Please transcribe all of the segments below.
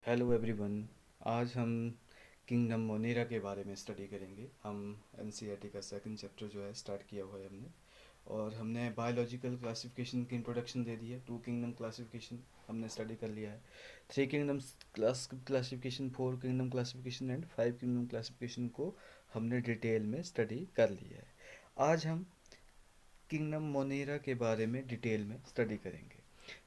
Hello everyone. आज हम kingdom Monera के बारे में स्टडी करेंगे। हम एनसीईआरटी का सेकंड चैप्टर जो है स्टार्ट किया हुआ है हमने। और हमने बायोलॉजिकल क्लासिफिकेशन की इंट्रोडक्शन दे दी है। टू किंगडम क्लासिफिकेशन हमने स्टडी कर लिया है। Three kingdoms classification, four kingdom classification and five kingdom classification को हमने डिटेल में स्टडी कर लिया है। आज हम किंगडम मोनेरा के बारे में डिटेल में स्टडी करेंगे।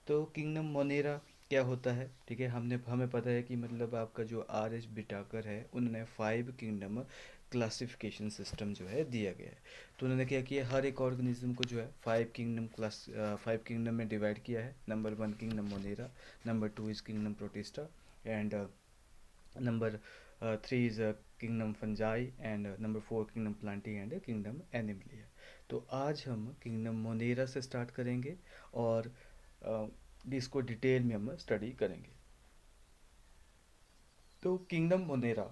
तो किंगडम मोनेरा क्या होता है, ठीक है। हमें पता है कि मतलब आपका जो आर एच बिटाकर है उन्होंने फाइव किंगडम क्लासिफिकेशन सिस्टम जो है दिया गया है। तो उन्होंने क्या किया, हर एक ऑर्गेनिज्म को जो है फाइव किंगडम में डिवाइड किया है। Number one kingdom Monera, number two is kingdom protista, and number three is kingdom fungi, and number four kingdom Plantae and kingdom Animalia. तो आज हम किंगडम मोनेरा से स्टार्ट करेंगे और इसको डिटेल में हम स्टडी करेंगे। तो किंगडम मोनेरा,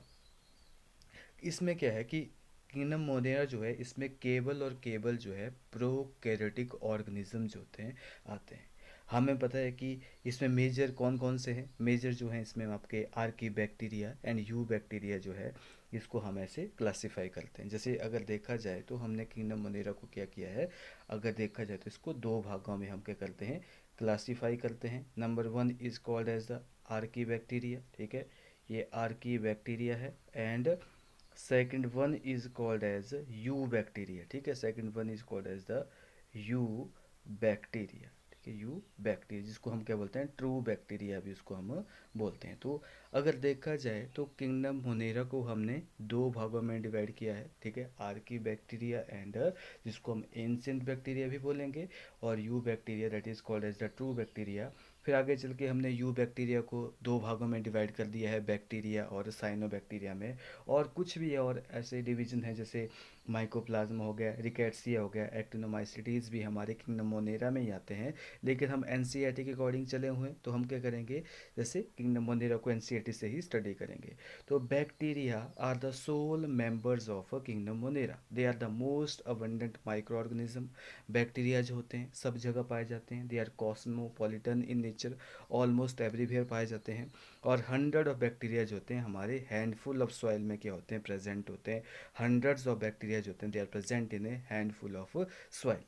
इसमें क्या है कि किंगडम मोनेरा जो है इसमें केवल और केवल जो है प्रोकैरियोटिक ऑर्गेनिज्म जो होते हैं आते हैं। हमें पता है कि इसमें मेजर कौन कौन से हैं। मेजर जो हैं इसमें आपके Archie bacteria and you bacteria जो है इसको हम ऐसे क्लासिफाई करते हैं। जैसे अगर देखा जाए तो हमने किंगडम मोनेरा को क्या किया है, अगर देखा जाए तो इसको दो भागों में हम क्या करते हैं, क्लासीफाई करते हैं। Number one is called as the archaebacteria, ठीक है, ये आर्की बैक्टीरिया है। And second one is called as eubacteria, ठीक है, second one is called as the eubacteria, ठीक है, यू बैक्टीरिया, जिसको हम क्या बोलते हैं, ट्रू बैक्टीरिया भी उसको हम बोलते हैं। तो अगर देखा जाए तो किंगडम मोनेरा को हमने दो भागों में डिवाइड किया है, ठीक है, आर्की बैक्टीरिया एंड जिसको हम एंशिएंट बैक्टीरिया भी बोलेंगे, और eubacteria that is called as the true bacteria. फिर आगे चल के हमने यू बैक्टीरिया को दो भागों में डिवाइड कर दिया है, बैक्टीरिया और साइनो बैक्टीरिया में। और कुछ भी और ऐसे डिवीजन है, जैसे माइकोप्लाज्मा हो गया, रिकेट्सिया हो गया, एक्टिनोमाइसिटीज़ भी हमारे किंगडम मोनेरा में ही आते हैं। लेकिन हम एनसीईआरटी के अकॉर्डिंग चले हुए हैं तो हम क्या करेंगे, जैसे किंगडम मोनेरा को एनसीईआरटी से ही स्टडी करेंगे। तो bacteria are the sole members of kingdom Monera, they are the most abundant microorganism. Bacteria जो होते हैं सब जगह पाए जाते हैं, they are cosmopolitan in nature, almost everywhere पाए जाते हैं। और हंड्रेड ऑफ बैक्टीरिया जो होते हैं हमारे हैंडफुल ऑफ सॉइल में क्या होते हैं, प्रेजेंट होते हैं। हंड्रेड्स ऑफ बैक्टीरिया जो होते हैं they are present in a handful of soil,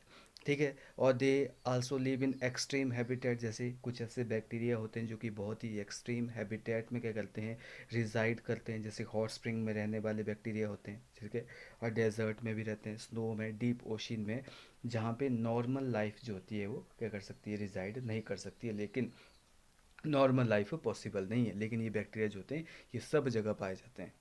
ठीक है। और they also live in extreme habitat, जैसे कुछ ऐसे बैक्टीरिया होते हैं जो कि बहुत ही एक्सट्रीम हैबिटेट में क्या करते हैं, रिजाइड करते हैं। जैसे हॉट स्प्रिंग में रहने वाले बैक्टीरिया होते हैं, ठीक है, और डेजर्ट में भी रहते हैं, स्नो में, डीप ओशन में, जहाँ पे नॉर्मल लाइफ जो होती है वो क्या कर सकती है, रिजाइड नहीं कर सकती है। लेकिन नॉर्मल लाइफ पॉसिबल नहीं है, लेकिन ये बैक्टीरिया जो होते हैं ये सब जगह पाए जाते हैं।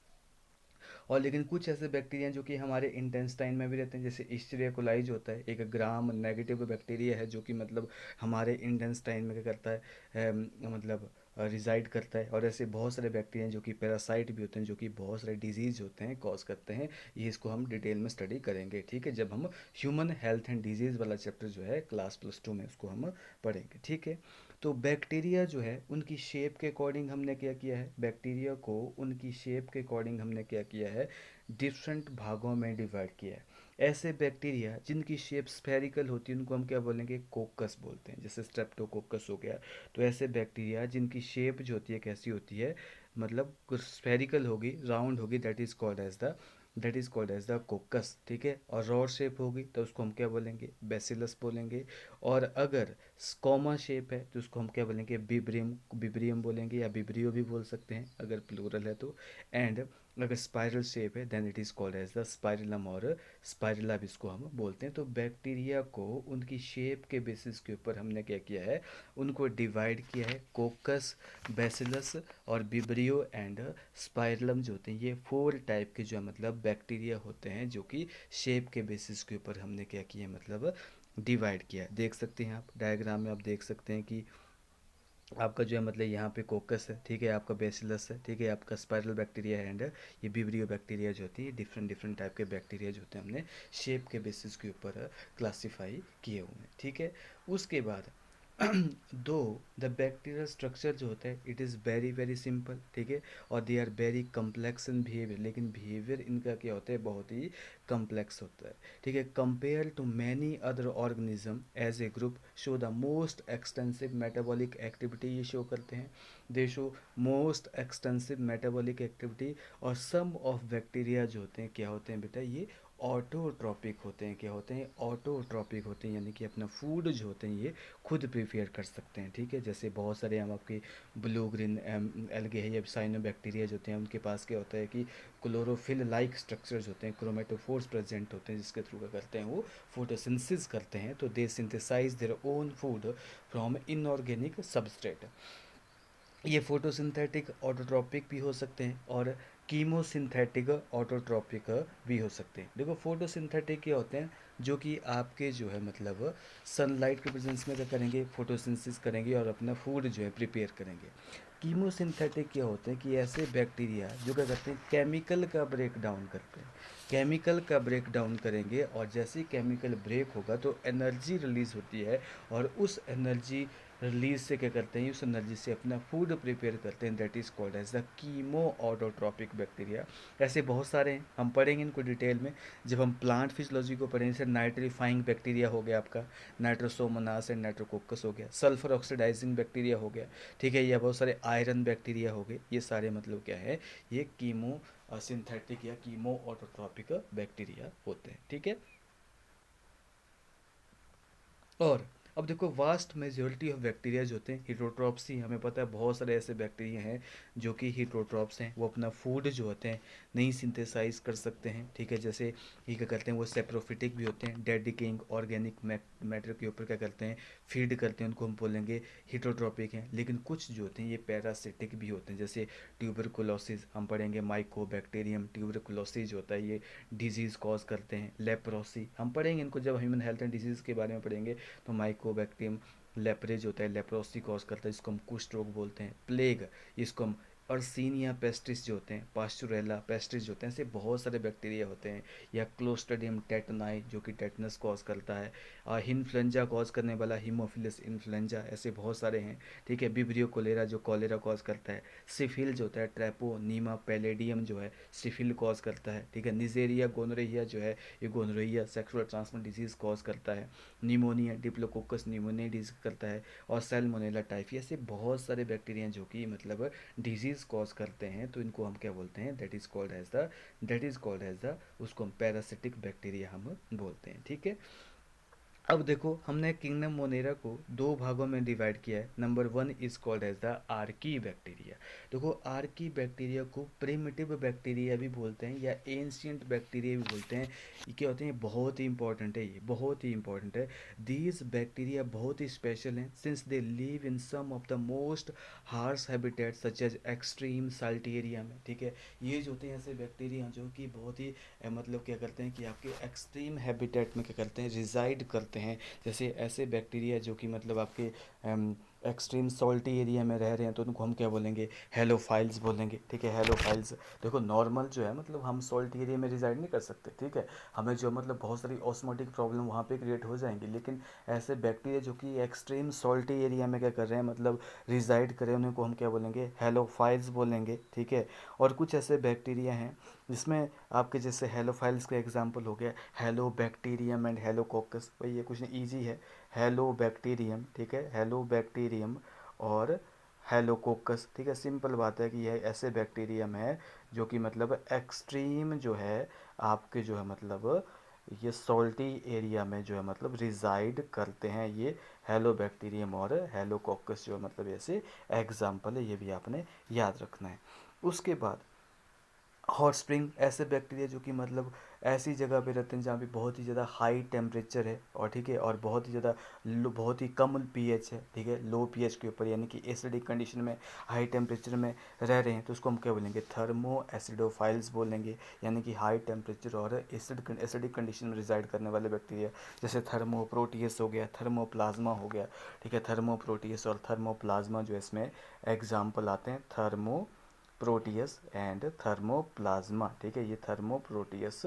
और लेकिन कुछ ऐसे बैक्टीरिया जो कि हमारे इंटेस्टाइन में भी रहते हैं, जैसे इस्चरिया कोलाई जो होता है एक ग्राम नेगेटिव बैक्टीरिया है, जो कि मतलब हमारे इंटेस्टाइन में क्या करता है, मतलब रिजाइड करता है। और ऐसे बहुत सारे बैक्टीरिया जो कि पैरासाइट भी होते हैं, जो कि बहुत सारे डिजीज़ होते हैं कॉज करते हैं। ये इसको हम डिटेल में स्टडी करेंगे, ठीक है, जब हम ह्यूमन हेल्थ एंड डिजीज़ वाला चैप्टर जो है क्लास +2 में उसको हम पढ़ेंगे, ठीक है। तो बैक्टीरिया जो है उनकी शेप के अकॉर्डिंग हमने क्या किया है, बैक्टीरिया को उनकी शेप के अकॉर्डिंग हमने क्या किया है, डिफरेंट भागों में डिवाइड किया है। ऐसे बैक्टीरिया जिनकी शेप स्फेरिकल होती है उनको हम क्या बोलेंगे, कोकस बोलते हैं, जैसे स्ट्रेप्टोकोकस हो गया। तो ऐसे बैक्टीरिया जिनकी शेप जो होती है कैसी होती है, मतलब स्फेरिकल होगी, राउंड होगी, that is called as the coccus, ठीक है। और रॉड शेप होगी तो उसको हम क्या बोलेंगे, बेसिलस बोलेंगे। और अगर स्कोमा शेप है तो उसको हम क्या बोलेंगे, बिब्रियम, बिब्रियम बोलेंगे, या बिब्रियो भी बोल सकते हैं अगर प्लूरल है तो। एंड अगर स्पाइरल शेप है then it is called as the spirillum, और स्पाइरला भी इसको हम बोलते हैं। तो बैक्टीरिया को उनकी शेप के बेसिस के ऊपर हमने क्या किया है, उनको डिवाइड किया है। कोकस, बेसिलस और बिब्रियो एंड स्पाइरलम जो होते हैं, ये फोर टाइप के जो है मतलब बैक्टीरिया होते हैं, जो कि शेप के बेसिस के ऊपर हमने क्या किया, मतलब डिवाइड किया है। देख सकते हैं आप डायग्राम में, आप देख सकते हैं कि आपका जो है मतलब यहाँ पे कोकस है, ठीक है, आपका बेसिलस है, ठीक है, आपका स्पाइरल बैक्टीरिया है, एंड ये विब्रियो बैक्टीरिया जो होती है, डिफरेंट डिफरेंट टाइप के बैक्टीरिया जो होते हैं हमने शेप के बेसिस के ऊपर क्लासीफाई किए हुए हैं, ठीक है। उसके बाद दो द बैक्टीरियल स्ट्रक्चर जो होता है it is very very simple, ठीक है, और they are very complex in behaviour, लेकिन बिहेवियर इनका क्या होता है, बहुत ही कम्प्लेक्स होता है, ठीक है। Compare to many other organism as a group show the most extensive metabolic activity, ये शो करते हैं, they show most extensive metabolic activity. और सम ऑफ बैक्टीरिया जो होते हैं क्या होते हैं बेटा, ये ऑटोट्रॉपिक होते हैं, क्या होते हैं, ऑटोट्रॉपिक होते हैं, यानी कि अपना फूड जो होते हैं ये खुद प्रिपेयर कर सकते हैं, ठीक है। जैसे बहुत सारे हम आपके ब्लू ग्रीन एल्गे है या साइनोबैक्टीरिया जो होते हैं उनके पास क्या होता है कि क्लोरोफिल लाइक स्ट्रक्चर्स होते हैं, क्रोमेटोफोर्स प्रेजेंट होते हैं, जिसके थ्रू क्या करते हैं वो फोटोसिंथेसिस करते हैं, तो they synthesize their own food from inorganic substrate. ये फोटोसिंथेटिक ऑटोट्रॉपिक भी हो सकते हैं और कीमोसिंथेटिक ऑटोट्रॉपिक भी हो सकते हैं। देखो फोटोसिंथेटिक क्या होते हैं, जो कि आपके जो है मतलब सनलाइट के प्रेजेंस में क्या करेंगे, फोटोसिंथेसिस करेंगे और अपना फूड जो है प्रिपेयर करेंगे। कीमोसिंथेटिक क्या होते हैं कि ऐसे बैक्टीरिया जो क्या करते हैं, केमिकल का ब्रेक डाउन करते हैं, केमिकल का ब्रेक डाउन करेंगे, और जैसे ही केमिकल ब्रेक होगा तो एनर्जी रिलीज होती है, और उस एनर्जी रिलीज से क्या करते हैं, उस एनर्जी से अपना फूड प्रिपेयर करते हैं, that is called as the chemoautotrophic bacteria. ऐसे बहुत सारे हैं, हम पढ़ेंगे इनको डिटेल में जब हम प्लांट फिजियोलॉजी को पढ़ेंगे। जैसे नाइट्रीफाइंग बैक्टीरिया हो गया आपका, नाइट्रोसोमोनास एंड नाइट्रोकोकस हो गया, सल्फर ऑक्सीडाइजिंग बैक्टीरिया हो गया, ठीक है, या बहुत सारे आयरन बैक्टीरिया हो गए, ये सारे मतलब क्या है, ये कीमो सिंथेटिक या कीमो ऑटोट्रॉपिक बैक्टीरिया होते हैं, ठीक है। और अब देखो वास्ट मेजोरिटी ऑफ बैक्टीरिया जो होते हैं हीटरोट्रॉप्स ही, हमें पता है बहुत सारे ऐसे बैक्टीरिया हैं जो कि हीटरोट्रॉप्स हैं, वो अपना फूड जो होते हैं नहीं सिंथेसाइज कर सकते हैं, ठीक है। जैसे ये क्या करते हैं, वो सेप्रोफिटिक भी होते हैं, डेड डिकेइंग ऑर्गेनिक मैटर के ऊपर क्या करते हैं, फीड करते हैं, उनको हम बोलेंगे हीटरोट्रॉपिक हैं। लेकिन कुछ जो होते हैं ये पैरासिटिक भी होते हैं, जैसे ट्यूबरकुलोसिस हम पढ़ेंगे, माइकोबैक्टीरियम ट्यूबरकुलोसिस जो होता है ये डिजीज़ कॉज करते हैं, लेप्रोसी हम पढ़ेंगे इनको जब ह्यूमन हेल्थ एंड डिजीज़ के बारे में पढ़ेंगे, तो माइकोबैक्टीरियम लेपरेज होता है, लेप्रोसी कॉज करता है, इसको हम कुष्ठ रोग बोलते हैं, प्लेग इसको हम, अर्सीनिया पेस्टिस जो होते हैं, पास्चुरेला पेस्टिस जो होते हैं, ऐसे बहुत सारे बैक्टीरिया होते हैं, या क्लोस्ट्रिडियम टेटनाई जो कि टेटनस कॉज करता है, इन्फ्लुएंजा कॉज करने वाला हीमोफिलस इन्फ्लुएंजा, ऐसे बहुत सारे हैं, ठीक है। विब्रियो कोलेरा जो कॉलेरा कॉज करता है, सिफिल जो होता है, ट्रेपोनीमा पैलेडियम जो है सिफिल कॉज करता है, ठीक है। निजेरिया गोनोरेहिया जो है ये गोनोरेहिया सेक्सुअल ट्रांसमिट डिजीज कॉज करता है, निमोनिया डिप्लोकोकस निमोनिया डिजीज करता है, और सैल्मोनेला टाइफी, ऐसे बहुत सारे बैक्टीरिया जो कि मतलब डिजीज कॉज करते हैं, तो इनको हम क्या बोलते हैं, that is called as the उसको हम पैरासिटिक बैक्टीरिया हम बोलते हैं, ठीक है। अब देखो हमने किंगडम मोनेरा को दो भागों में डिवाइड किया है। Number one is called as the archaebacteria. देखो आर्की बैक्टीरिया को प्रिमिटिव बैक्टीरिया भी बोलते हैं या एंशियंट बैक्टीरिया भी बोलते हैं। ये क्या होते हैं, बहुत ही इंपॉर्टेंट है, ये बहुत ही इंपॉर्टेंट है। दीज बैक्टीरिया बहुत ही स्पेशल हैं since they live in some of the most harsh habitat such as extreme salty area में, ठीक है। ये जो होते हैं ऐसे बैक्टीरिया जो कि बहुत ही मतलब क्या करते हैं कि आपके एक्सट्रीम हैबिटेट में क्या करते हैं, रिजाइड करते हैं। जैसे ऐसे बैक्टीरिया जो कि मतलब आपके एक्सट्रीम सॉल्टी एरिया में रह रहे हैं, तो उनको हम क्या बोलेंगे, हेलोफाइल्स बोलेंगे, ठीक है, हेलोफाइल्स। देखो नॉर्मल जो है मतलब हम सॉल्ट एरिया में रिजाइड नहीं कर सकते, ठीक है, हमें जो मतलब बहुत सारी ऑस्मोटिक प्रॉब्लम वहाँ पे क्रिएट हो जाएंगी, लेकिन ऐसे बैक्टीरिया जो कि एक्सट्रीम सॉल्टी एरिया में क्या कर रहे हैं, मतलब रिजाइड करें, उनको हम क्या बोलेंगे, हेलोफाइल्स बोलेंगे, ठीक है। और कुछ ऐसे बैक्टीरिया हैं जिसमें आपके जैसे हेलोफाइल्स का एग्जांपल हो गया हेलो बैक्टीरियम एंड हेलोकोकस, भाई ये कुछ नहीं ईजी है, हेलो बैक्टीरियम, ठीक है, हेलो बैक्टीरियम और हेलोकोकस, ठीक है। सिंपल बात है कि यह ऐसे बैक्टीरियम है जो कि मतलब एक्सट्रीम जो है आपके जो है मतलब ये सॉल्टी एरिया में जो है मतलब रिजाइड करते हैं, ये हेलो बैक्टीरियम और हेलोकोकस जो मतलब ऐसे एग्जाम्पल है, ये भी आपने याद रखना है। उसके बाद हॉट स्प्रिंग, ऐसे बैक्टीरिया जो कि मतलब ऐसी जगह पे रहते हैं जहाँ पे बहुत ही ज़्यादा हाई टेम्परेचर है, और ठीक है, और बहुत ही ज़्यादा बहुत ही कम पीएच है, ठीक है, लो पीएच के ऊपर, यानी कि एसिडिक कंडीशन में हाई टेम्परेचर में रह रहे हैं, तो उसको हम क्या बोलेंगे, थर्मो एसिडोफाइल्स बोलेंगे, यानी कि हाई टेम्परेचर और एसिडिक कंडीशन में रिजाइड करने वाले बैक्टीरिया। जैसे थर्मोप्रोटियस हो गया, थर्मोप्लाज्मा हो गया, ठीक है, थर्मोप्रोटियस और थर्मोप्लाज्मा जो इसमें एग्जाम्पल आते हैं, थर्मो प्रोटियस एंड थर्मोप्लाज्मा, ठीक है, ये थर्मोप्रोटियस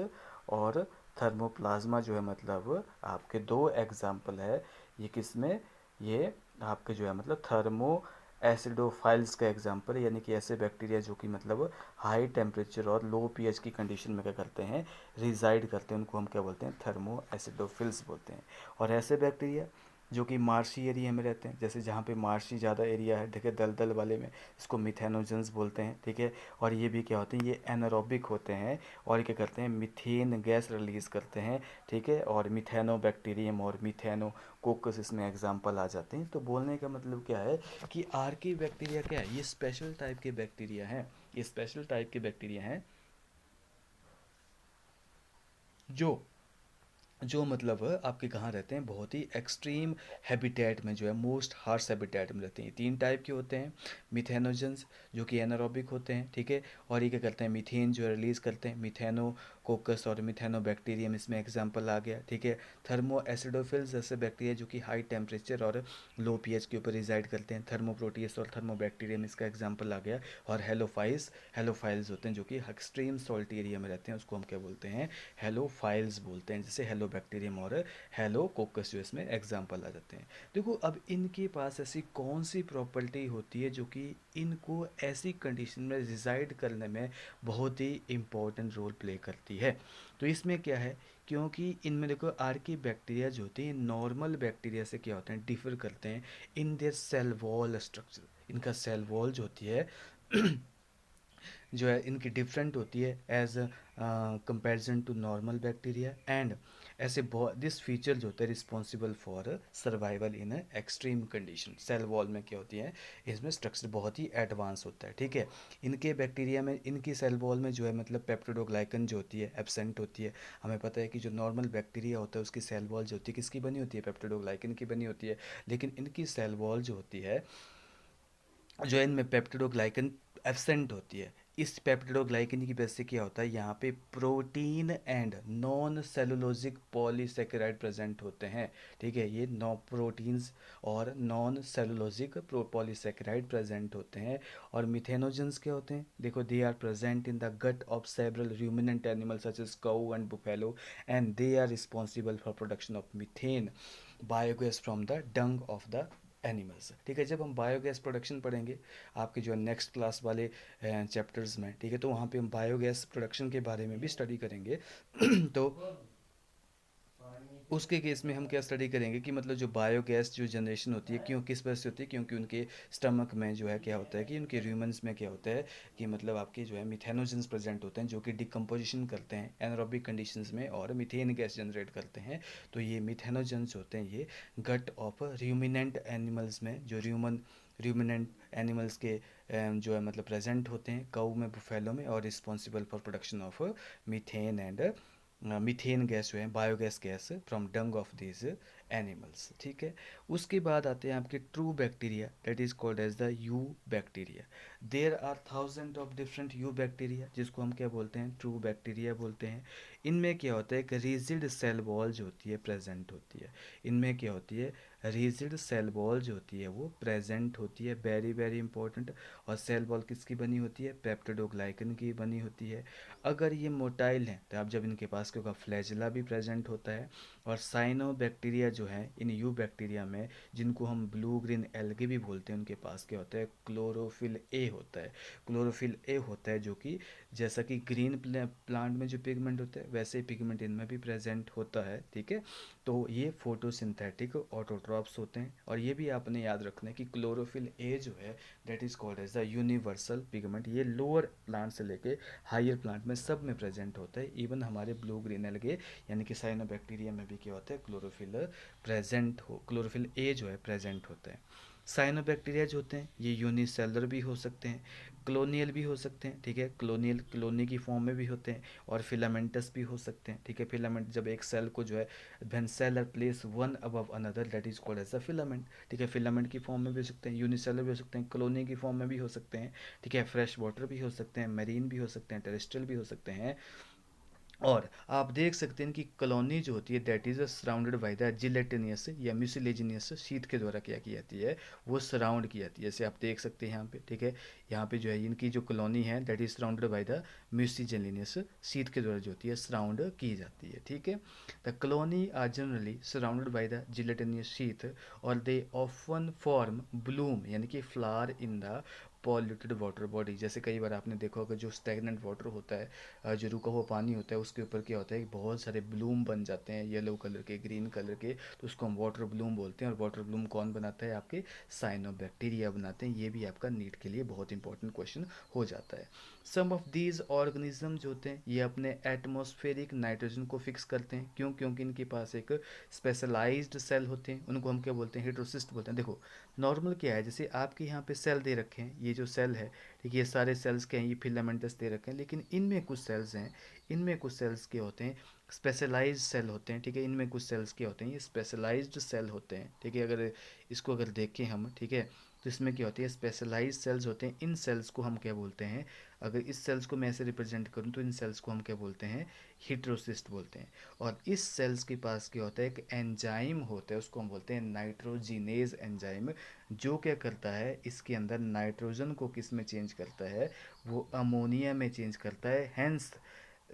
और थर्मोप्लाज्मा जो है मतलब आपके दो एग्जाम्पल है, ये किस में, ये आपके जो है मतलब थर्मो एसिडोफाइल्स का एग्जांपल है, यानी कि ऐसे बैक्टीरिया जो कि मतलब हाई टेम्परेचर और लो पीएच की कंडीशन में क्या करते हैं, रिजाइड करते हैं, उनको हम क्या बोलते हैं, थर्मो एसिडोफिल्स बोलते हैं। और ऐसे बैक्टीरिया जो कि मार्शी एरिया में रहते हैं, जैसे जहाँ पे मार्शी ज़्यादा एरिया है, ठीक है, दलदल वाले में, इसको मिथेनोजेंस बोलते हैं, ठीक है। और ये भी क्या होते हैं, ये एनारोबिक होते हैं और ये क्या करते हैं, मीथेन गैस रिलीज करते हैं, ठीक है। और मिथेनोबैक्टीरियम और मिथेनो कोकस इसमें एग्जाम्पल आ जाते हैं। तो बोलने का मतलब क्या है कि आर्की बैक्टीरिया क्या है, ये स्पेशल टाइप के बैक्टीरिया हैं, ये स्पेशल टाइप के बैक्टीरिया हैं जो जो मतलब आपके कहाँ रहते हैं, बहुत ही एक्सट्रीम हैबिटेट में, जो है मोस्ट हार्श हैबिटेट में रहते हैं। तीन टाइप के होते हैं, मिथेनोजेंस जो कि एनारोबिक होते हैं, ठीक है। और ये क्या करते हैं, मीथेन जो है रिलीज़ करते हैं, मिथेनो कोकस और मिथेनोबैक्टीरियम इसमें एग्जांपल आ गया, ठीक है। थर्मो एसिडोफिल्स जैसे बैक्टीरिया जो कि हाई टेम्परेचर और लो पीएच के ऊपर रिजाइड करते हैं, थर्मोप्रोटियस और थर्मोबैक्टीरियम इसका एग्जांपल आ गया। और हेलोफाइल्स होते हैं जो कि एक्सट्रीम सॉल्ट एरिया में रहते हैं, उसको हम क्या बोलते हैं, हेलोफाइल्स बोलते हैं, जैसे हेलो बैक्टीरियम और हेलो कोकस जो इसमें एग्जाम्पल आ जाते हैं। देखो अब इनके पास ऐसी कौन सी प्रॉपर्टी होती है जो कि इनको ऐसी कंडीशन में रिजाइड करने में बहुत ही इम्पोर्टेंट रोल प्ले करती है। तो इसमें क्या है, क्योंकि इनमें देखो आर्की बैक्टीरिया जो होती है नॉर्मल बैक्टीरिया से क्या होते हैं, डिफर करते हैं in their cell wall structure. इनका सेल वॉल जो होती है जो है इनकी डिफरेंट होती है as comparison to normal bacteria. And ऐसे बहुत दिस फीचर जो होता है responsible for survival in extreme condition. Cell wall में क्या होती है, इसमें स्ट्रक्चर बहुत ही एडवांस होता है, ठीक है। इनके बैक्टीरिया में, इनकी सेल वॉल में जो है मतलब पेप्टिडोग्लाइकन जो होती है एब्सेंट होती है। हमें पता है कि जो नॉर्मल बैक्टीरिया होता है उसकी सेल वॉल जो होती है किसकी बनी होती है, पेप्टिडोग्लाइकन की बनी होती है। लेकिन इनकी सेल वॉल जो होती है, जो है इनमें पेप्टिडोग्लाइकन एब्सेंट होती है। इस पेप्टिडोग्लाइकन की वजह से क्या होता है, यहाँ पे protein and non cellulosic polysaccharide present होते हैं, ठीक है। ये नौ प्रोटीन्स और नॉन सेलुलोजिक पॉलीसेकेराइड प्रेजेंट होते हैं। और मिथेनोजेंस क्या होते हैं, देखो they are present in the gut of several ruminant animals such as cow and buffalo, and they are responsible for production of methane biogas from the Dang of the animals, ठीक है। जब हम biogas production पढ़ेंगे आपके जो next class वाले chapters में, ठीक है, तो वहाँ पे हम बायोगैस प्रोडक्शन के बारे में भी स्टडी करेंगे तो उसके केस में हम क्या स्टडी करेंगे कि मतलब जो बायोगैस जो जनरेशन होती है क्यों किस वजह से होती है, क्योंकि उनके स्टमक में जो है क्या होता है कि उनके र्यूमन्स में क्या होता है कि मतलब आपके जो है मिथेनोजेंस प्रेजेंट होते हैं जो कि डिकम्पोजिशन करते हैं एनारोबिक कंडीशंस में और मीथेन गैस जनरेट करते हैं। तो ये मिथेनोजेंस होते हैं, ये गट ऑफ र्यूमिनेंट एनिमल्स में, जो र्यूमिनेंट एनिमल्स के जो है मतलब प्रेजेंट होते हैं काऊ में, बुफेलो में, और responsible for production of methane and methane gas जो है biogas gas from dung of this animals, ठीक है। उसके बाद आते हैं आपके true bacteria, that is called as the eubacteria. There are thousand of different eubacteria, जिसको हम क्या बोलते हैं, ट्रू बैक्टीरिया बोलते हैं। इनमें क्या होता है, एक रिजिड सेल वॉल जो होती है प्रेजेंट होती है। इनमें क्या होती है, रिजिड सेल वॉल जो होती है वो प्रेजेंट होती है, वेरी वेरी इंपॉर्टेंट। और सेल वॉल किसकी बनी होती है, पेप्टिडोग्लाइकन की बनी होती है। अगर ये मोटाइल हैं तो आप जब इनके पास क्या होगा, फ्लैजिला भी प्रेजेंट होता है। और साइनो बैक्टीरिया जो है इन यू बैक्टीरिया में, जिनको हम ब्लू ग्रीन एल्गे भी बोलते हैं, उनके पास क्या होता है, क्लोरोफिल ए होता है। क्लोरोफिल ए होता है जो कि जैसा कि ग्रीन प्लांट में जो पिगमेंट होता है वैसे ही पिगमेंट इनमें भी प्रेजेंट होता है, ठीक है। तो ये फोटोसिंथेटिक ऑटोट्रॉप्स होते हैं। और ये भी आपने याद रखना है कि क्लोरोफिल ए जो है that is called as the universal pigment. ये लोअर प्लांट से लेके हायर प्लांट में सब में प्रेजेंट होता है। इवन हमारे ब्लू ग्रीन एल्गे यानी कि साइनोबैक्टीरिया में भी क्या होता है, क्लोरोफिल ए जो है प्रेजेंट होता है। साइनोबैक्टीरिया जो होते हैं ये यूनिसेलर भी हो सकते हैं, क्लोनियल भी हो सकते हैं, ठीक है, क्लोनी की फॉर्म में भी होते हैं। और फिलामेंटस भी हो सकते हैं, ठीक है। फिलामेंट जब एक सेल को जो है when cell are place one above another that is called as a filament, ठीक है। फिलामेंट की फॉर्म में भी हो सकते हैं, यूनिसेलर भी हो सकते हैं, क्लोनी की फॉर्म में भी हो सकते हैं, ठीक है। फ्रेश वाटर भी हो सकते हैं, मेरीन भी हो सकते हैं, टेरेस्ट्रियल भी हो सकते हैं। और आप देख सकते हैं कि कॉलोनी जो होती है that is surrounded by the gelatinous या म्यूसिलेजिनियस शीट के द्वारा क्या की जाती है, वो सराउंड की जाती है। जैसे आप देख सकते हैं यहाँ पे, ठीक है, यहाँ पे जो है इनकी जो कॉलोनी है that is surrounded by the mucilaginous sheet के द्वारा जो होती है सराउंड की जाती है, ठीक है। The colony are generally surrounded by the gelatinous sheet और दे ऑफन फॉर्म ब्लूम यानी कि flower in the polluted water body. जैसे कई बार आपने देखा होगा जो स्टैगनेंट वाटर होता है, जो रुका हुआ पानी होता है, उसके ऊपर क्या होता है कि बहुत सारे ब्लूम बन जाते हैं येलो कलर के, ग्रीन कलर के, तो उसको हम वाटर ब्लूम बोलते हैं। और वाटर ब्लूम कौन बनाता है, आपके साइनोबैक्टीरिया बनाते हैं। ये भी आपका नीट के लिए बहुत इंपॉर्टेंट क्वेश्चन हो जाता है। सम ऑफ दीज ऑर्गेनिज्म जो होते हैं ये अपने एटमॉस्फेरिक नाइट्रोजन को फिक्स करते हैं। क्यों? क्योंकि इनके पास एक स्पेशलाइज्ड सेल होते हैं, उनको हम क्या बोलते हैं, हेटेरोसिस्ट बोलते हैं। देखो नॉर्मल क्या है, जैसे आपके यहाँ पे सेल दे रखे हैं, ये जो सेल है, ठीक है, ये सारे सेल्स के हैं, ये फिलामेंटस दे रखे हैं, लेकिन इनमें कुछ सेल्स हैं, इनमें कुछ सेल्स के होते हैं स्पेशलाइज्ड सेल होते हैं, ठीक है, इनमें कुछ सेल्स के होते हैं ये स्पेशलाइज्ड सेल होते हैं, ठीक है। अगर इसको अगर देखें हम, ठीक है, तो इसमें क्या होती है, स्पेशलाइज्ड सेल्स होते हैं। इन सेल्स को हम क्या बोलते हैं, अगर इस सेल्स को मैं ऐसे रिप्रेजेंट करूँ तो इन सेल्स को हम क्या बोलते हैं, हीट्रोसिस्ट बोलते हैं। और इस सेल्स के पास क्या होता है, एक एंजाइम होता है, उसको हम बोलते हैं नाइट्रोजिनेज एंजाइम, जो क्या करता है, इसके अंदर नाइट्रोजन को किस में चेंज करता है, वो अमोनिया में चेंज करता है। हैंस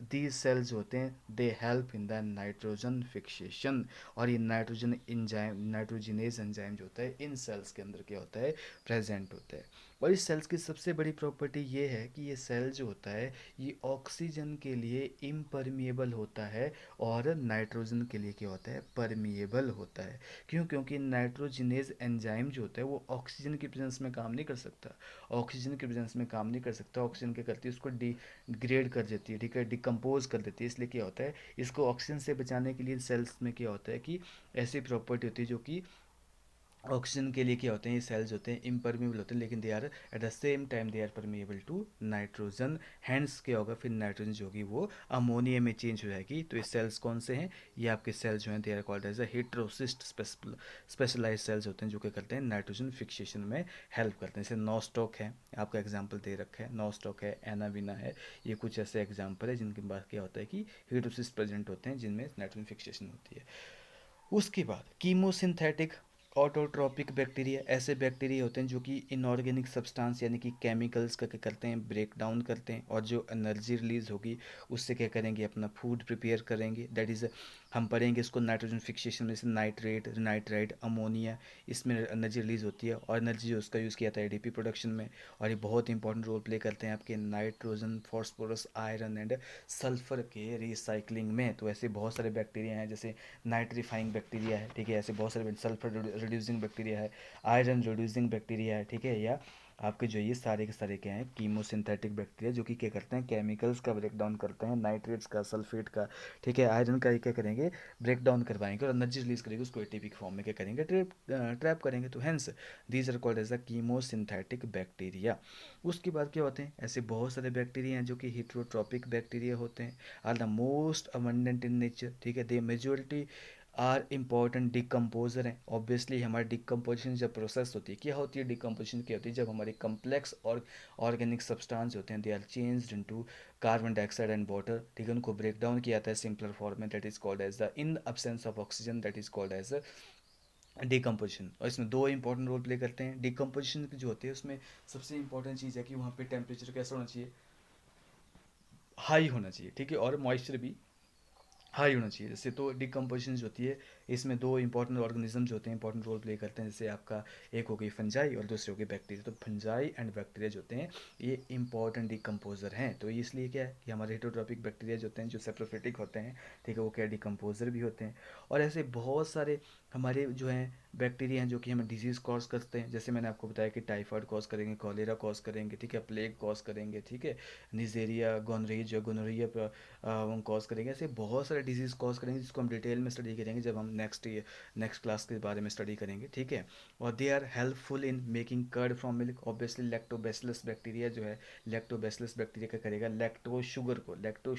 दीज सेल्स होते हैं they help in the nitrogen fixation. और ये नाइट्रोजन एंजाइम, नाइट्रोजिनेज एंजाइम जो होता है इन सेल्स के अंदर क्या होता है, प्रेजेंट होता है। और इस सेल्स की सबसे बड़ी प्रॉपर्टी ये है कि ये सेल जो होता है ये ऑक्सीजन के लिए इम्परमिएबल होता है और नाइट्रोजन के लिए क्या होता है, परमिएबल होता है। क्यों? क्योंकि नाइट्रोजिनेज एंजाइम जो होता है वो ऑक्सीजन की प्रेजेंस में काम नहीं कर सकता, ऑक्सीजन की प्रेजेंस में काम नहीं कर सकता। ऑक्सीजन क्या करती है, उसको डिग्रेड कर देती है, ठीक है, डिकम्पोज कर देती है। इसलिए क्या होता है, इसको ऑक्सीजन से बचाने के लिए सेल्स में क्या होता है कि ऐसी प्रॉपर्टी होती है जो कि ऑक्सीजन के लिए क्या होते हैं, ये सेल्स होते हैं इम्परमेबल होते हैं, लेकिन they are at the same time they are permeable to nitrogen. हैंड्स क्या होगा, फिर नाइट्रोजन जो होगी वो अमोनिया में चेंज हो जाएगी। तो ये सेल्स कौन से हैं, ये आपके सेल्स जो हैं they are called as a heterocyst, specialise cells होते हैं जो क्या करते हैं, नाइट्रोजन फिक्सेशन में हेल्प करते हैं। जैसे नॉस्टॉक है, आपका एग्जाम्पल दे रखा है, नॉस्टॉक है, एनाविना है, ये कुछ ऐसे एग्जाम्पल है जिनके बाद क्या होता है कि हेट्रोसिस्ट प्रेजेंट होते हैं जिनमें नाइट्रोजन फिक्सेशन होती है। उसके बाद कीमोसिंथेटिक ऑटोट्रॉपिक बैक्टीरिया, ऐसे बैक्टीरिया होते हैं जो कि इनऑर्गेनिक सब्सटेंस यानी कि केमिकल्स का क्या करते हैं, ब्रेक डाउन करते हैं, और जो एनर्जी रिलीज होगी उससे क्या करेंगे, अपना फूड प्रिपेयर करेंगे। दैट इज़ हम पढ़ेंगे इसको नाइट्रोजन फिक्सेशन में, जैसे नाइट्रेट, नाइट्राइट, अमोनिया, इसमें एनर्जी रिलीज होती है और एनर्जी जो उसका यूज़ किया जाता है एडीपी प्रोडक्शन में। और ये बहुत इंपॉर्टेंट रोल प्ले करते हैं आपके nitrogen, phosphorus, iron and sulphur के रिसाइकलिंग में। तो ऐसे बहुत सारे बैक्टीरिया हैं, जैसे नाइट्रीफाइंग बैक्टीरिया है, ठीक है, ऐसे बहुत सारे, सल्फर रिड्यूसिंग बैक्टीरिया है, आयरन रिड्यूसिंग बैक्टीरिया है, ठीक है, या आपके जो ये सारे के सारे क्या हैं, कीमोसिंथेटिक बैक्टीरिया, जो कि क्या करते हैं, केमिकल्स का ब्रेक डाउन करते हैं, नाइट्रेट्स का, सल्फेट का, ठीक है, आयरन का, ये क्या करेंगे, ब्रेक डाउन करवाएंगे और एनर्जी रिलीज करेंगे, उसको एटीपी के फॉर्म में क्या करेंगे, ट्रैप करेंगे। तो hence these are called as a chemosynthetic bacteria. उसके बाद क्या होते हैं, ऐसे बहुत सारे बैक्टीरिया हैं जो कि हेट्रोट्रॉपिक बैक्टीरिया होते हैं, are the most abundant in nature, ठीक है, they majority are important decomposer हैं। ऑब्वियसली हमारी डिकम्पोजिशन जब प्रोसेस होती है, क्या होती है डिकम्पोजिशन, क्या होती है, जब हमारे कम्प्लेक्स और ऑर्गेनिक सब्सटेंस होते हैं they are changed into carbon dioxide and water, ठीक है, उनको ब्रेक डाउन किया जाता है सिंपलर फॉर्म में, that is called as the in absence of oxygen, that is called as decomposition. और इसमें दो इंपॉर्टेंट रोल प्ले करते हैं डिकम्पोजिशन जो होती है उसमें। सबसे इंपॉर्टेंट चीज़ है कि वहाँ पे टेम्परेचर कैसा होना चाहिए, हाई होना चाहिए, ठीक है, और मॉइस्चर भी हाई होना चाहिए। जैसे तो डिकम्पोजिशन जो होती है इसमें दो इंपॉर्टेंट ऑर्गेनिजम्स होते हैं, इंपॉर्टेंट रोल प्ले करते हैं। जैसे आपका एक हो गई फंजाई और दूसरे हो गए बैक्टीरिया। तो फंजाई एंड बैक्टीरिया जो होते हैं ये इंपॉर्टेंट डिकम्पोजर हैं। तो इसलिए क्या है कि हमारे हेटरोट्रॉपिक बैक्टीरिया जो होते हैं, जो सेप्रोफिटिक होते हैं, ठीक है, वो क्या डिकम्पोजर भी होते हैं। और ऐसे बहुत सारे हमारे जो हैं बैक्टीरिया हैं जो कि हमें डिजीज़ कॉज करते हैं। जैसे मैंने आपको बताया कि टाइफाइड कॉज करेंगे, कॉलेरा कॉज करेंगे, ठीक है, प्लेग कॉज करेंगे, ठीक है, निजेरिया, गोनोरिया कॉज करेंगे। ऐसे बहुत सारे डिजीज़ कॉज करेंगे जिसको हम डिटेल में स्टडी करेंगे जब हम नेक्स्ट क्लास के बारे में स्टडी करेंगे, ठीक है। और they are helpful in making curd from milk. Obviously lactobacillus bacteria जो है, लैक्टोबैसिलस बैक्टीरिया क्या करेगा, लैक्टो शुगर को, लैक्टो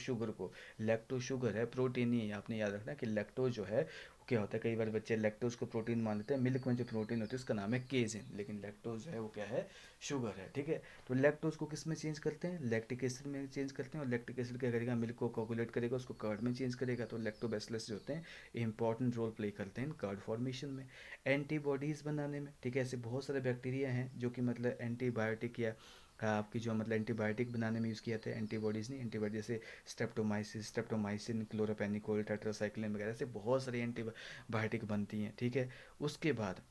शुगर है, प्रोटीन ही है, आपने याद रखना कि लैक्टो जो है क्या होता है, कई बार बच्चे लैक्टोज को प्रोटीन मान लेते हैं, मिल्क में जो प्रोटीन होती है उसका नाम है केजिन, लेकिन लैक्टोज जो है वो क्या है, शुगर है, ठीक है। तो लैक्टोज को किस में चेंज करते हैं, लैक्टिक एसिड में चेंज करते हैं, और लैक्टिक एसिड क्या करेगा, मिल्क को कोगुलेट करेगा, उसको कर्ड में चेंज करेगा। तो लैक्टोबैसिलस जो होते हैं इंपॉर्टेंट रोल प्ले करते हैं इन कर्ड फॉर्मेशन में, एंटीबॉडीज़ बनाने में, ठीक है। ऐसे बहुत सारे बैक्टीरिया हैं जो कि मतलब एंटीबायोटिक या आपकी जो मतलब एंटीबायोटिक बनाने में यूज़ किया जाता है, एंटीबॉडीज़ नहीं, एंटीबॉडी जैसे स्ट्रेप्टोमाइसिन, क्लोरोपेनिकोल, टेट्रासाइक्लिन वगैरह से बहुत सारी एंटीबायोटिक बनती हैं, ठीक है। उसके बाद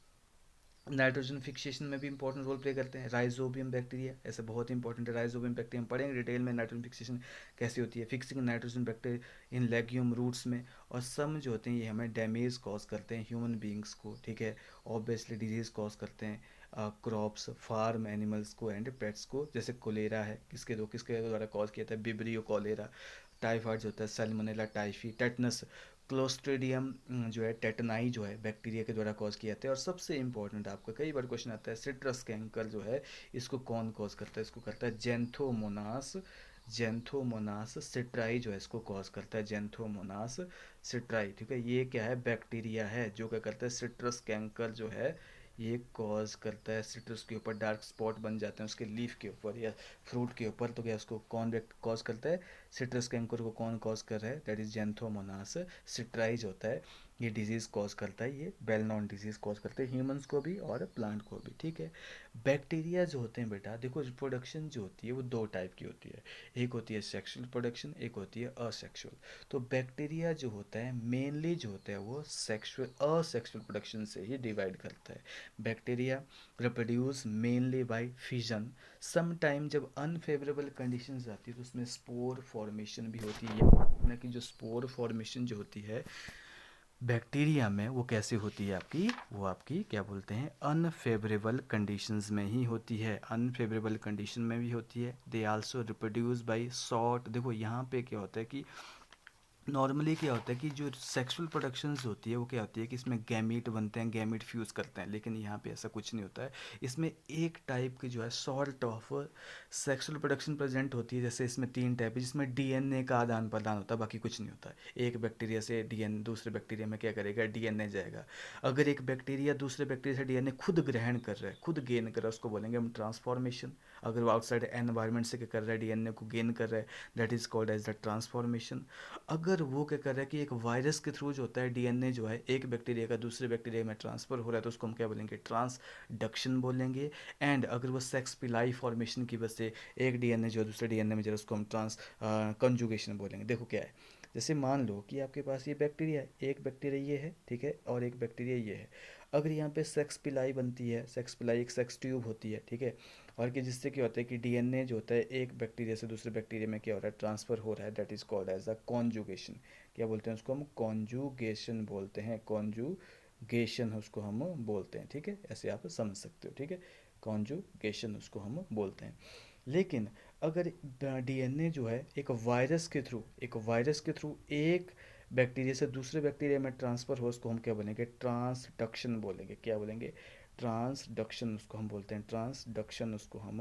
नाइट्रोजन फिक्सेशन में भी इंपॉर्टेंट रोल प्ले करते हैं राइजोबियम बैक्टीरिया, ऐसे बहुत इंपॉर्टेंट है राइजोबियम बैक्टीरिया, हम पढ़ेंगे डिटेल में नाइट्रोजन फिक्सेशन कैसी होती है, fixing nitrogen bacteria in legume roots में। और सम जो होते हैं ये हमें डैमेज कॉज करते हैं ह्यूमन बींग्स को, ठीक है। ऑब्वियसली डिजीज कॉज करते हैं क्रॉप्स, फार्म एनिमल्स को एंड पेट्स को, जैसे कोलेरा है, किसके द्वारा कॉज किया था है, बिब्रियो कोलेरा। टाइफाइड जो होता है सैल्मोनेला टाइफी, टेटनस, क्लोस्ट्रीडियम जो है टेटनाई जो है बैक्टीरिया के द्वारा कॉज किया जाता है। और सबसे इंपॉर्टेंट आपका कई बार क्वेश्चन आता है सिट्रस कैंकर जो है इसको कौन कॉज करता है, इसको करता है जेंथोमोनास, जेंथोमोनास सिट्राई जो है इसको कॉज करता है, जेंथोमोनास सिट्राई, ठीक है। ये क्या है, बैक्टीरिया है जो क्या करता है सिट्रस कैंकर जो है ये कॉज करता है, सिट्रस के ऊपर डार्क स्पॉट बन जाते हैं उसके लीफ के ऊपर या फ्रूट के ऊपर, तो क्या उसको कौन कॉज करता है, सिट्रस कैंकर को कौन कॉज कर रहा है, दैट इज जेंथोमोनास सिट्राइज होता है। ये डिजीज़ कॉज करता है, ये वेल नॉन डिजीज़ कॉज करते हैं ह्यूमंस को भी और प्लांट को भी, ठीक है। बैक्टीरिया जो होते हैं बेटा देखो, रिप्रोडक्शन जो होती है वो दो टाइप की होती है, एक होती है सेक्सुअल प्रोडक्शन, एक होती है असेक्सुअल। तो बैक्टीरिया जो होता है मेनली जो होता है वो सेक्सुअल असेक्सुअल प्रोडक्शन से ही डिवाइड करता है। Bacteria reproduce mainly by fission, some time जब अनफेवरेबल कंडीशंस आती है तो उसमें स्पोर फॉर्मेशन भी होती है, ना कि जो स्पोर फॉर्मेशन जो होती है बैक्टीरिया में वो कैसे होती है आपकी, वो आपकी क्या बोलते हैं अनफेवरेबल कंडीशंस में ही होती है, अनफेवरेबल कंडीशन में भी होती है। They also reproduce by sort, देखो यहाँ पे क्या होता है कि नॉर्मली क्या होता है कि जो सेक्सुअल प्रोडक्शंस होती है वो क्या होती है कि इसमें गैमीट बनते हैं, गैमीट फ्यूज़ करते हैं, लेकिन यहाँ पे ऐसा कुछ नहीं होता है। इसमें एक टाइप की जो है sort of sexual production present होती है, जैसे इसमें तीन टाइप है जिसमें डीएनए का आदान प्रदान होता है, बाकी कुछ नहीं होता है। एक बैक्टीरिया से डीएनए दूसरे बैक्टीरिया में क्या करेगा, डीएनए जाएगा। अगर एक बैक्टीरिया दूसरे बैक्टीरिया से डीएनए खुद ग्रहण कर रहा है, खुद गेन कर रहा है, उसको बोलेंगे हम ट्रांसफॉर्मेशन। अगर वो आउटसाइड एनवायरनमेंट से क्या कर रहा है, डीएनए को गेन कर रहा है, that is called as the transformation. अगर वो क्या कर रहा है कि एक वायरस के थ्रू जो होता है डीएनए जो है एक बैक्टीरिया का दूसरे बैक्टीरिया में ट्रांसफर हो रहा है तो उसको हम क्या बोलेंगे, ट्रांसडक्शन बोलेंगे। एंड अगर वो सेक्स पिलाई फॉर्मेशन की वजह से एक डीएनए जो है दूसरे डीएनए में जो है उसको हम ट्रांस कंजुगेशन बोलेंगे। देखो क्या है, जैसे मान लो कि आपके पास ये बैक्टीरिया है, एक बैक्टीरिया ये है, ठीक है, और एक बैक्टीरिया ये है। अगर यहाँ पे सेक्स पिलाई बनती है, सेक्स पिलाई एक सेक्स ट्यूब होती है, ठीक है, और कि जिससे क्या होता है कि डीएनए जो होता है एक बैक्टीरिया से दूसरे बैक्टीरिया में क्या हो रहा है, ट्रांसफ़र हो रहा है, that is called as a conjugation. क्या बोलते हैं उसको हम, कॉन्जुगेशन बोलते हैं, कॉन्जुगेशन उसको हम बोलते हैं, ठीक है, ऐसे आप समझ सकते हो, ठीक है, कॉन्जुगेशन उसको हम बोलते हैं। लेकिन अगर डीएनए जो है एक वायरस के थ्रू एक बैक्टीरिया से दूसरे बैक्टीरिया में ट्रांसफ़र हो, उसको हम क्या बोलेंगे, ट्रांसडक्शन बोलेंगे। क्या बोलेंगे, ट्रांसडक्शन उसको हम बोलते हैं, ट्रांसडक्शन उसको हम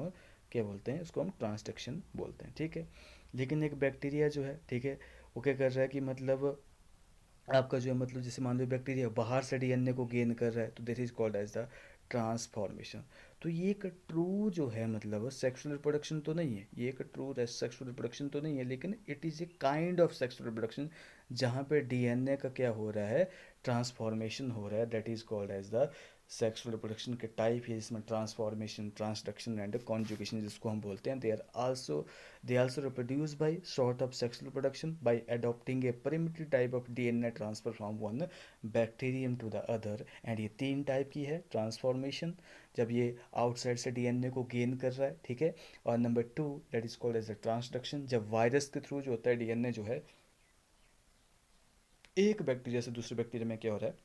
क्या बोलते हैं, उसको हम ट्रांसडक्शन बोलते हैं, ठीक है। लेकिन एक बैक्टीरिया जो है, ठीक है, वो क्या कर रहा है कि मतलब आपका जो है मतलब जैसे मान लो बैक्टीरिया बाहर से डीएनए को गेन कर रहा है तो this is called as the transformation. तो ये एक ट्रू जो है मतलब सेक्सुअल रिप्रोडक्शन तो नहीं है, ये एक ट्रू सेक्सुअल रिप्रोडक्शन तो नहीं है, लेकिन it is a kind of sexual reproduction जहाँ पे डीएनए का क्या हो रहा है, ट्रांसफॉर्मेशन हो रहा है, that is called as the sexual reproduction के टाइप है जिसमें ट्रांसफॉर्मेशन, ट्रांसडक्शन एंड कॉन्जुगेशन जिसको हम बोलते हैं। they also reproduce by sort of sexual reproduction by adopting a primitive type of DNA transfer from one bacterium to the other। and ये तीन type की है ट्रांसफॉर्मेशन, जब ये आउटसाइड से डीएनए को गेन कर रहा है, ठीक है, और number two that is called as the transduction, जब वायरस के थ्रू जो होता है डीएनए जो है एक बैक्टीरिया से दूसरे बैक्टीरिया में क्या हो रहा है,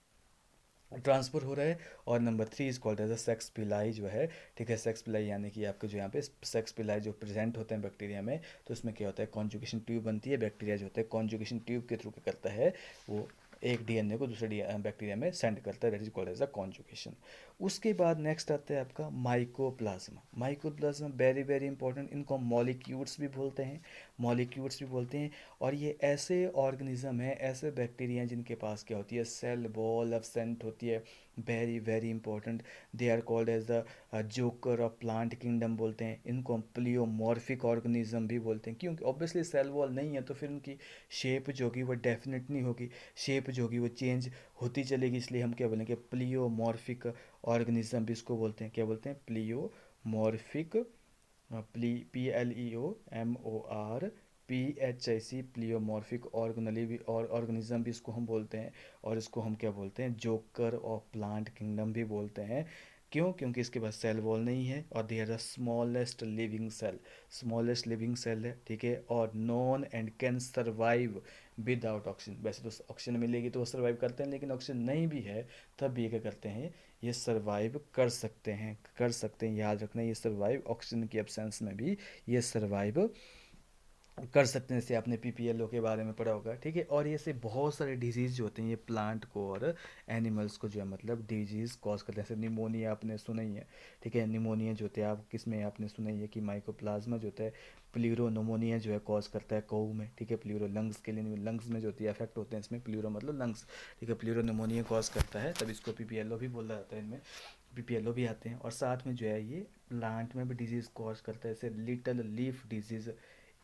ट्रांसफ़र हो रहा है। और number three is called as a sex pili जो है, ठीक है, सेक्स पिलाई यानी कि आपके जो यहाँ पे सेक्स पिलाई जो प्रेजेंट होते हैं बैक्टीरिया में, तो उसमें क्या होता है कॉन्जुगेशन ट्यूब बनती है, बैक्टीरिया जो होता है कॉन्जुगेशन ट्यूब के थ्रू क्या करता है वो एक डीएनए को दूसरे बैक्टीरिया में सेंड करता है, that is called as a conjugation. उसके बाद नेक्स्ट आता है आपका mycoplasma. Mycoplasma very very important, इनको हम मॉलिक्यूल्स भी बोलते हैं, मॉलिक्यूल्स भी बोलते हैं। और ये ऐसे ऑर्गेनिज्म है, ऐसे बैक्टीरिया हैं जिनके पास क्या होती है, सेल वॉल एब्सेंट होती है, very very important. They are called as the joker of plant kingdom बोलते हैं इनको, हम प्लियोमॉर्फिक ऑर्गेनिज्म भी बोलते हैं, क्योंकि ऑब्वियसली सेल वॉल नहीं है तो फिर उनकी शेप जो होगी वो डेफिनेट नहीं होगी, शेप जो होगी वो चेंज होती चलेगी, इसलिए हम क्या बोलेंगे, प्लियोमॉर्फिक ऑर्गेनिज्म भी इसको बोलते हैं, क्या बोलते हैं, प्लियोमॉर्फिक, PLEOMORPHIC, प्लियोमॉर्फिक ऑर्गेनली भी और ऑर्गेनिज्म भी इसको हम बोलते हैं। और इसको हम क्या बोलते हैं, जोकर ऑफ प्लांट किंगडम भी बोलते हैं। क्यों? क्योंकि इसके पास सेल वॉल नहीं है और they are the smallest living cell, smallest living cell है, ठीक है, और non and can survive without oxygen. वैसे तो ऑक्सीजन मिलेगी तो वो सर्वाइव करते हैं, लेकिन ऑक्सीजन नहीं भी है तब भी ये क्या करते हैं, ये सर्वाइव कर सकते हैं, कर सकते हैं, याद रखना, ये सर्वाइव ऑक्सीजन की एब्सेंस में भी ये सर्वाइव कर सकते हैं, जैसे आपने पीपीएलओ के बारे में पढ़ा होगा, ठीक है। और ये से बहुत सारे डिजीज़ जो होते हैं ये प्लांट को और एनिमल्स को जो है मतलब डिजीज़ कॉज करते हैं, जैसे निमोनिया आपने सुना ही है, ठीक है। निमोनिया जो होता है, आप किस में आपने सुना ही है कि माइकोप्लाज्मा जो होता है प्लूरो निमोनिया जो है कॉज करता है कऊ में, ठीक है। प्लूरो लंग्स के लिए, लंग्स में जो होती है अफेक्ट होते हैं इसमें, प्लूरो मतलब लंग्स, ठीक है। प्लूरो निमोनिया कॉज करता है, तब इसको पीपीएलओ भी बोला जाता है, इनमें पीपीएलओ भी आते हैं। और साथ में जो है ये प्लांट में भी डिजीज़ कॉज करता है, जैसे little leaf disease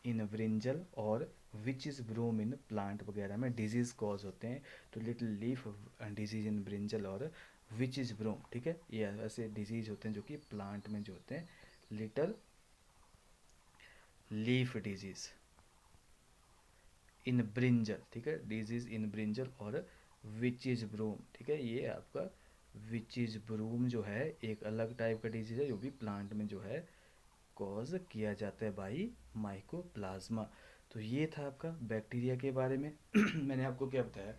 in brinjal और witches broom in plant वगैरह में डिजीज़ कॉज होते हैं। तो little leaf disease in brinjal और विच इज़ ब्रूम, ठीक है, ये ऐसे डिजीज़ होते हैं जो कि प्लांट में जो होते हैं, little leaf disease in brinjal, ठीक है, डिजीज़ इन ब्रिंजल और विच इज़ ब्रूम, ठीक है। ये आपका विच इज़ ब्रूम जो है एक अलग टाइप का डिजीज़ है जो भी प्लांट में जो है कॉज किया जाता है बाई माइकोप्लाज्मा। तो ये था आपका बैक्टीरिया के बारे में। मैंने आपको क्या बताया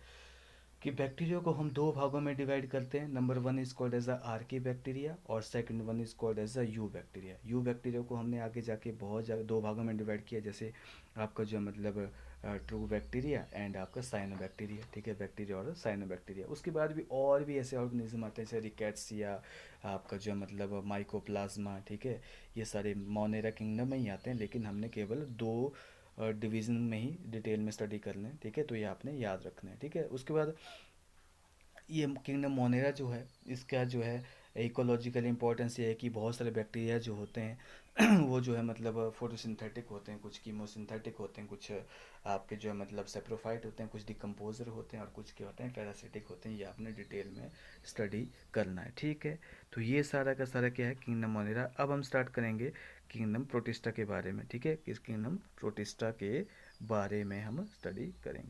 कि बैक्टीरिया को हम दो भागों में डिवाइड करते हैं। Number one is called as a archaebacteria और second one is called as a eubacteria. Eubacteria को हमने आगे जाके बहुत जगह दो भागों में डिवाइड किया, जैसे आपका जो मतलब ट्रू बैक्टीरिया एंड आपका साइनो बैक्टीरिया, ठीक है, बैक्टीरिया और साइनो बैक्टीरिया। उसके बाद भी और भी ऐसे ऑर्गेनिज्म आते हैं जैसे रिकेट्सिया, आपका जो मतलब माइकोप्लाज्मा, ठीक है, ये सारे मोनेरा किंगडम में ही आते हैं, लेकिन हमने केवल दो डिवीज़न में ही डिटेल में स्टडी कर लें, ठीक है। तो ये आपने याद रखना है, ठीक है। उसके बाद ये किंगडम मोनेरा जो है, इसका जो है इकोलॉजिकल इंपॉर्टेंस ये है कि बहुत सारे बैक्टीरिया जो होते हैं वो जो है मतलब फोटोसिंथेटिक होते हैं, कुछ कीमोसिंथेटिक होते हैं, कुछ आपके जो है मतलब सेप्रोफाइट होते हैं, कुछ डिकम्पोजर होते हैं और कुछ क्या होते हैं, पैरासिटिक होते हैं। ये आपने डिटेल में स्टडी करना है, ठीक है। तो ये सारा का सारा क्या है, किंगडम मोनेरा। अब हम स्टार्ट करेंगे किंगडम प्रोटिस्टा के बारे में, ठीक है, किस किंगडम प्रोटिस्टा के बारे में हम स्टडी करेंगे।